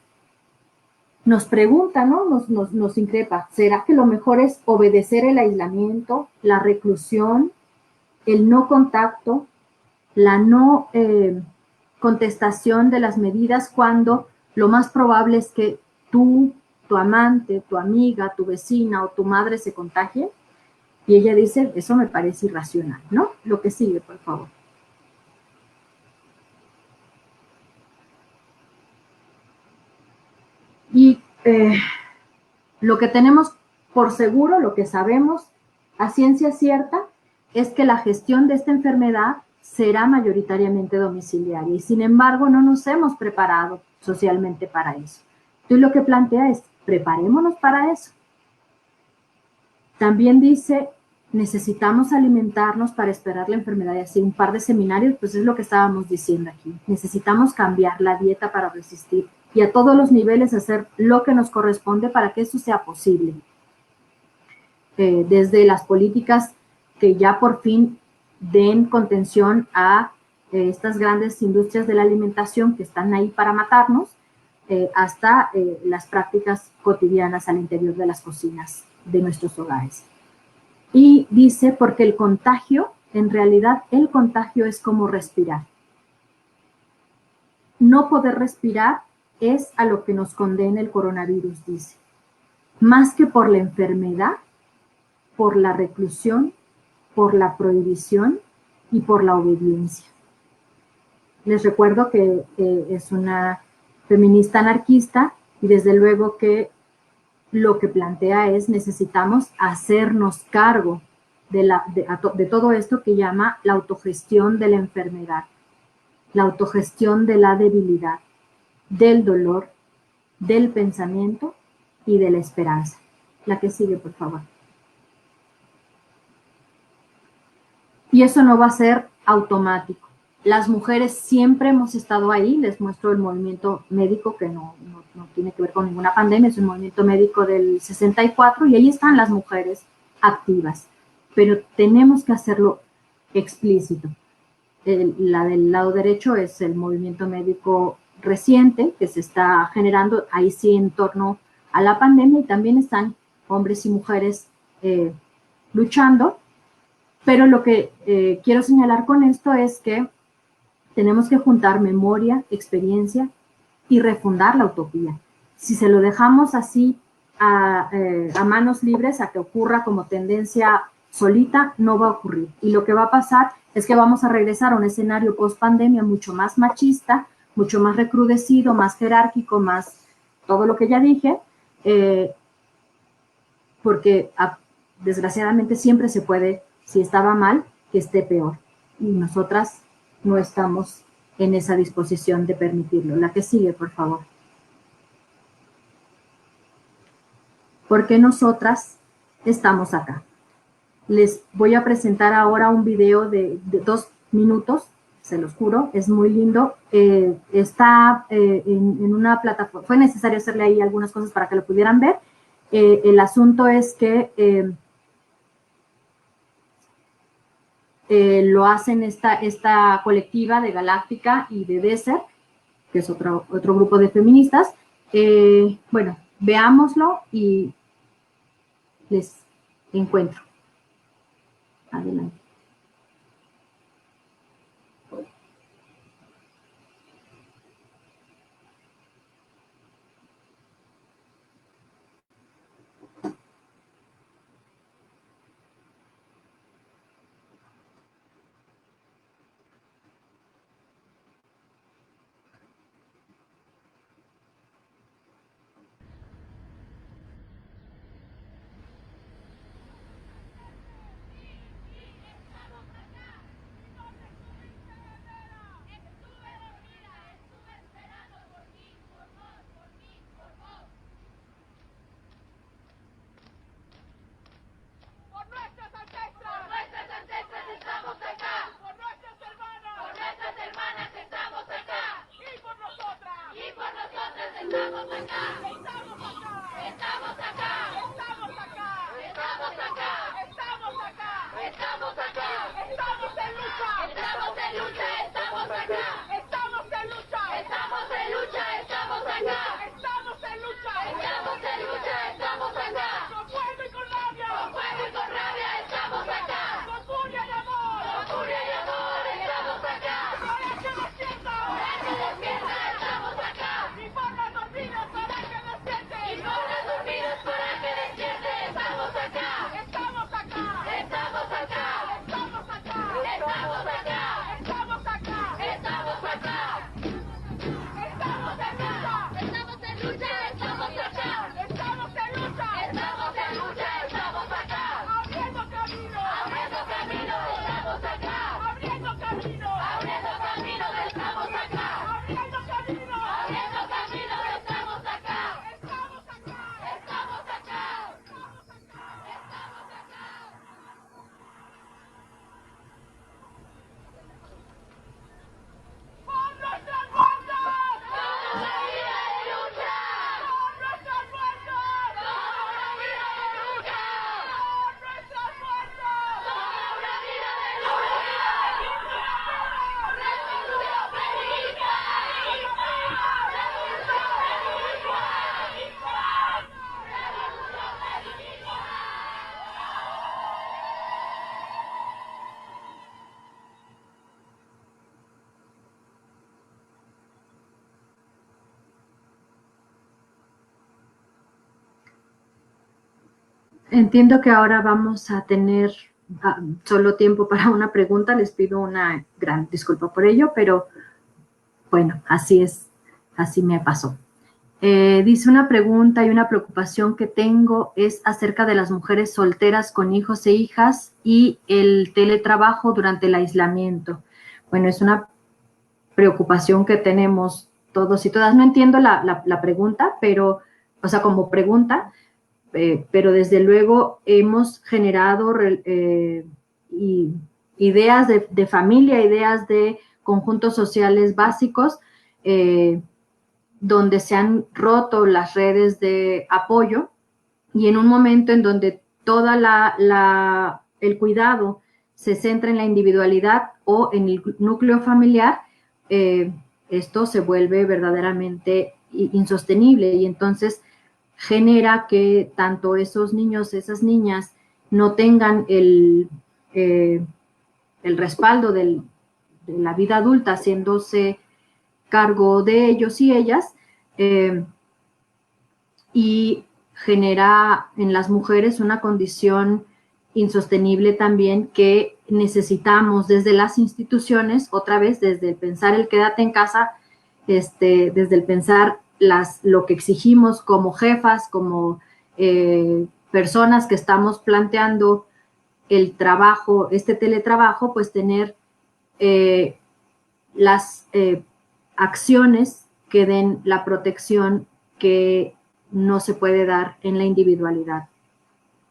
nos pregunta, ¿no? Nos increpa, ¿será que lo mejor es obedecer el aislamiento, la reclusión, el no contacto, la no contestación de las medidas cuando lo más probable es que tú, tu amante, tu amiga, tu vecina o tu madre se contagien? Y ella dice, eso me parece irracional, ¿no? Lo que sigue, por favor. Y lo que tenemos por seguro, lo que sabemos a ciencia cierta, es que la gestión de esta enfermedad será mayoritariamente domiciliaria y sin embargo no nos hemos preparado socialmente para eso. Entonces lo que plantea es, preparémonos para eso. También dice, necesitamos alimentarnos para esperar la enfermedad y así un par de seminarios, pues es lo que estábamos diciendo aquí. Necesitamos cambiar la dieta para resistir y a todos los niveles hacer lo que nos corresponde para que eso sea posible. Desde las políticas que ya por fin den contención a estas grandes industrias de la alimentación que están ahí para matarnos, hasta las prácticas cotidianas al interior de las cocinas de nuestros hogares. Y dice, porque el contagio, en realidad el contagio es como respirar. No poder respirar es a lo que nos condena el coronavirus, dice. Más que por la enfermedad, por la reclusión, por la prohibición y por la obediencia. Les recuerdo que es una feminista anarquista y desde luego que lo que plantea es necesitamos hacernos cargo de todo esto que llama la autogestión de la enfermedad, la autogestión de la debilidad, del dolor, del pensamiento y de la esperanza. La que sigue, por favor. Y eso no va a ser automático. Las mujeres siempre hemos estado ahí, les muestro el movimiento médico que no tiene que ver con ninguna pandemia, es un movimiento médico del 64 y ahí están las mujeres activas, pero tenemos que hacerlo explícito. La del lado derecho es el movimiento médico reciente que se está generando, ahí sí en torno a la pandemia, y también están hombres y mujeres luchando, pero lo que quiero señalar con esto es que tenemos que juntar memoria, experiencia y refundar la utopía. Si se lo dejamos así a manos libres, a que ocurra como tendencia solita, no va a ocurrir. Y lo que va a pasar es que vamos a regresar a un escenario post-pandemia mucho más machista, mucho más recrudecido, más jerárquico, más todo lo que ya dije, porque desgraciadamente siempre se puede, si estaba mal, que esté peor. Y nosotras no estamos en esa disposición de permitirlo. La que sigue, por favor. Porque nosotras estamos acá. Les voy a presentar ahora un video de 2 minutos, se los juro, es muy lindo. Está en una plataforma, fue necesario hacerle ahí algunas cosas para que lo pudieran ver. El asunto es que lo hacen esta colectiva de Galáctica y de Desert, que es otro grupo de feministas. Bueno, veámoslo y les encuentro. Adelante. Entiendo que ahora vamos a tener solo tiempo para una pregunta. Les pido una gran disculpa por ello, pero bueno, así es, así me pasó. Dice una pregunta y una preocupación que tengo es acerca de las mujeres solteras con hijos e hijas y el teletrabajo durante el aislamiento. Bueno, es una preocupación que tenemos todos y todas. No entiendo la pregunta, pero, o sea, como pregunta, pero desde luego hemos generado ideas de familia, ideas de conjuntos sociales básicos, donde se han roto las redes de apoyo, y en un momento en donde toda el cuidado se centra en la individualidad o en el núcleo familiar, esto se vuelve verdaderamente insostenible y entonces genera que tanto esos niños, esas niñas no tengan el respaldo de la vida adulta haciéndose cargo de ellos y ellas, y genera en las mujeres una condición insostenible también que necesitamos desde las instituciones, otra vez desde el pensar el quédate en casa, desde el pensar lo que exigimos como jefas, como personas que estamos planteando el trabajo, teletrabajo, pues tener las acciones que den la protección que no se puede dar en la individualidad,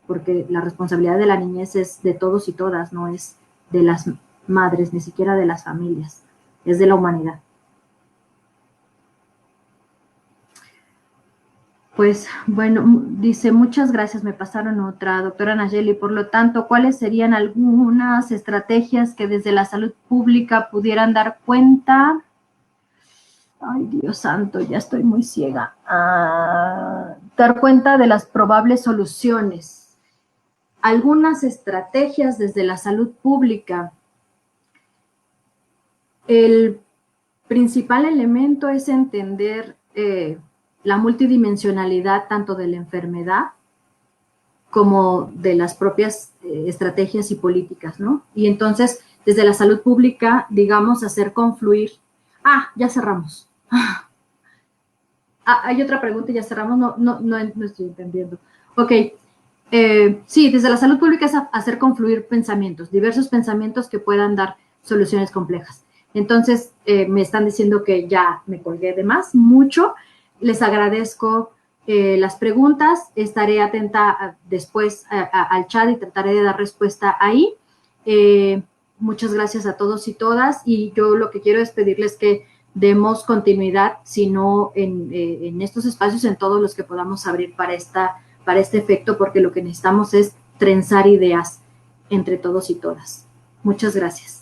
porque la responsabilidad de la niñez es de todos y todas, no es de las madres, ni siquiera de las familias, es de la humanidad. Pues bueno, dice, muchas gracias, me pasaron otra, doctora Nayeli. Por lo tanto, ¿cuáles serían algunas estrategias que desde la salud pública pudieran dar cuenta? Ay, Dios santo, ya estoy muy ciega. Dar cuenta de las probables soluciones. Algunas estrategias desde la salud pública. El principal elemento es entender la multidimensionalidad tanto de la enfermedad como de las propias estrategias y políticas, ¿no? Y entonces, desde la salud pública, digamos, hacer confluir. Ya cerramos. Hay otra pregunta y ya cerramos. No estoy entendiendo. Ok. Sí, desde la salud pública es hacer confluir pensamientos, diversos pensamientos que puedan dar soluciones complejas. Entonces, me están diciendo que ya me colgué de más, mucho. Les agradezco las preguntas. Estaré atenta después al chat y trataré de dar respuesta ahí. Muchas gracias a todos y todas. Y yo lo que quiero es pedirles que demos continuidad, sino en estos espacios, en todos los que podamos abrir para este efecto, porque lo que necesitamos es trenzar ideas entre todos y todas. Muchas gracias.